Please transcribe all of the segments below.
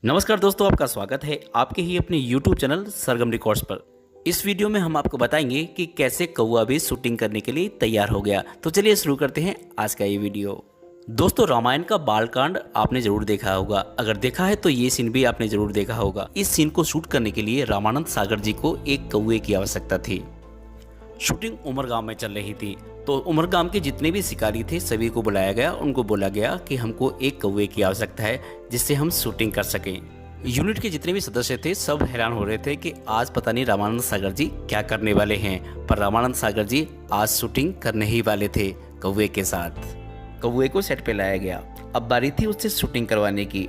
नमस्कार दोस्तों, आपका स्वागत है आपके ही अपने YouTube चैनल सरगम रिकॉर्ड्स पर। इस वीडियो में हम आपको बताएंगे कि कैसे कौवा भी शूटिंग करने के लिए तैयार हो गया। तो चलिए शुरू करते हैं आज का ये वीडियो। दोस्तों, रामायण का बालकांड आपने जरूर देखा होगा। अगर देखा है तो ये सीन भी आपने जरूर देखा होगा। इस सीन को शूट करने के लिए रामानंद सागर जी को एक कौवे की आवश्यकता थी। शूटिंग उमरगांव में चल रही थी, तो उमरगांव के जितने भी शिकारी थे सभी को बुलाया गया। उनको बोला गया कि हमको एक कौवे की आवश्यकता है जिससे हम शूटिंग कर सकें। यूनिट के जितने भी सदस्य थे सब हैरान हो रहे थे कि आज पता नहीं रामानंद सागर जी क्या करने वाले हैं, पर रामानंद सागर जी आज शूटिंग करने ही वाले थे कौवे के साथ। कौवे को सेट पे लाया गया। अब बारी थी उससे शूटिंग करवाने की।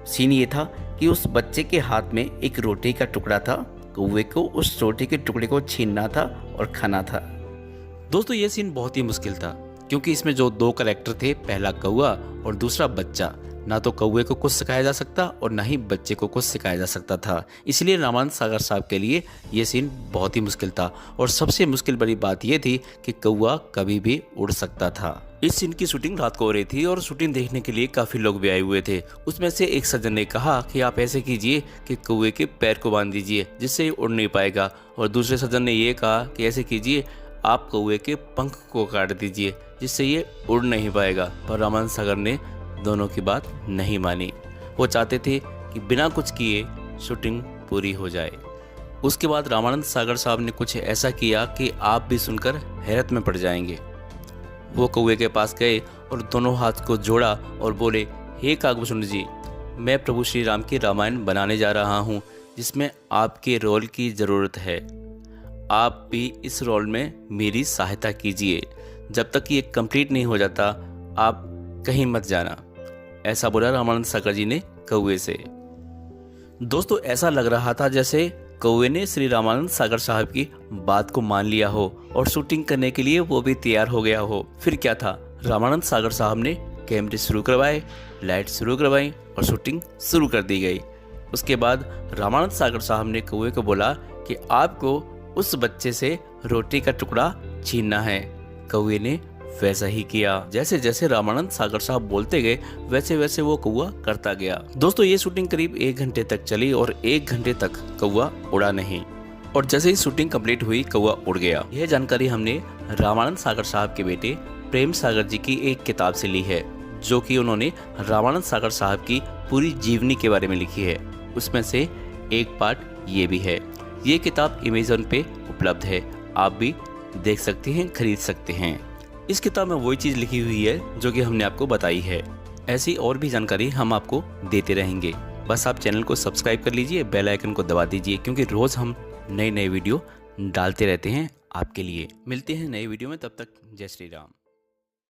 सीन ये था कि उस बच्चे के हाथ में एक रोटी का टुकड़ा था। कौवे को उस रोटी के टुकड़े को छीनना था और खाना था। दोस्तों, ये सीन बहुत ही मुश्किल था क्योंकि इसमें जो दो कैरेक्टर थे, पहला कौवा और दूसरा बच्चा, ना तो कौवे को कुछ सिखाया जा सकता और ना ही बच्चे को कुछ सिखाया जा सकता था। इसलिए रामानंद सागर साहब के लिए ये सीन बहुत ही मुश्किल था। और सबसे मुश्किल बड़ी बात यह थी कि कौवा कभी भी उड़ सकता था। इस सीन की शूटिंग रात को हो रही थी और शूटिंग देखने के लिए काफी लोग भी आए हुए थे। उसमें से एक सज्जन ने कहा कि आप ऐसे कीजिए कि कौवे के पैर को बांध दीजिए जिससे ये उड़ नहीं पाएगा, और दूसरे सज्जन ने ये कहा कि ऐसे कीजिए आप कौवे के पंख को काट दीजिए जिससे ये उड़ नहीं पाएगा। पर रामानंद सागर ने दोनों की बात नहीं मानी। वो चाहते थे कि बिना कुछ किए शूटिंग पूरी हो जाए। उसके बाद रामानंद सागर साहब ने कुछ ऐसा किया कि आप भी सुनकर हैरत में पड़ जाएंगे। वो कौवे के पास गए और दोनों हाथ को जोड़ा और बोले, हे काकभूषण जी, मैं प्रभु श्री राम की रामायण बनाने जा रहा हूँ जिसमें आपके रोल की ज़रूरत है। आप भी इस रोल में मेरी सहायता कीजिए। जब तक ये कंप्लीट नहीं हो जाता आप कहीं मत जाना। ऐसा बोला रामानंद सागर जी ने कौवे से। दोस्तों, ऐसा लग रहा था जैसे कौवे ने श्री रामानंद सागर साहब की बात को मान लिया हो और शूटिंग करने के लिए वो भी तैयार हो गया हो। फिर क्या था, रामानंद सागर साहब ने कैमरे शुरू करवाए, लाइट शुरू करवाई और शूटिंग शुरू कर दी गई। उसके बाद रामानंद सागर साहब ने कौवे को बोला कि आपको उस बच्चे से रोटी का टुकड़ा छीनना है। कौवे ने वैसा ही किया। जैसे जैसे रामानंद सागर साहब बोलते गए वैसे वैसे वो कौवा करता गया। दोस्तों, ये शूटिंग करीब 1 घंटे तक चली और 1 घंटे तक कौवा उड़ा नहीं। और जैसे ही शूटिंग कंप्लीट हुई कौवा उड़ गया। यह जानकारी हमने रामानंद सागर साहब के बेटे प्रेम सागर जी की एक किताब से ली है, जो कि उन्होंने रामानंद सागर साहब की पूरी जीवनी के बारे में लिखी है। उसमें से एक पार्ट ये भी है। ये किताब अमेज़न पे उपलब्ध है, आप भी देख सकते हैं, खरीद सकते हैं। इस किताब में वही चीज़ लिखी हुई है जो कि हमने आपको बताई है। ऐसी और भी जानकारी हम आपको देते रहेंगे। बस आप चैनल को सब्सक्राइब कर लीजिए, बेल आइकन को दबा दीजिए, क्योंकि रोज़ हम नए नए वीडियो डालते रहते हैं आपके लिए। मिलते हैं नए वीडियो में, तब तक जय श्री राम।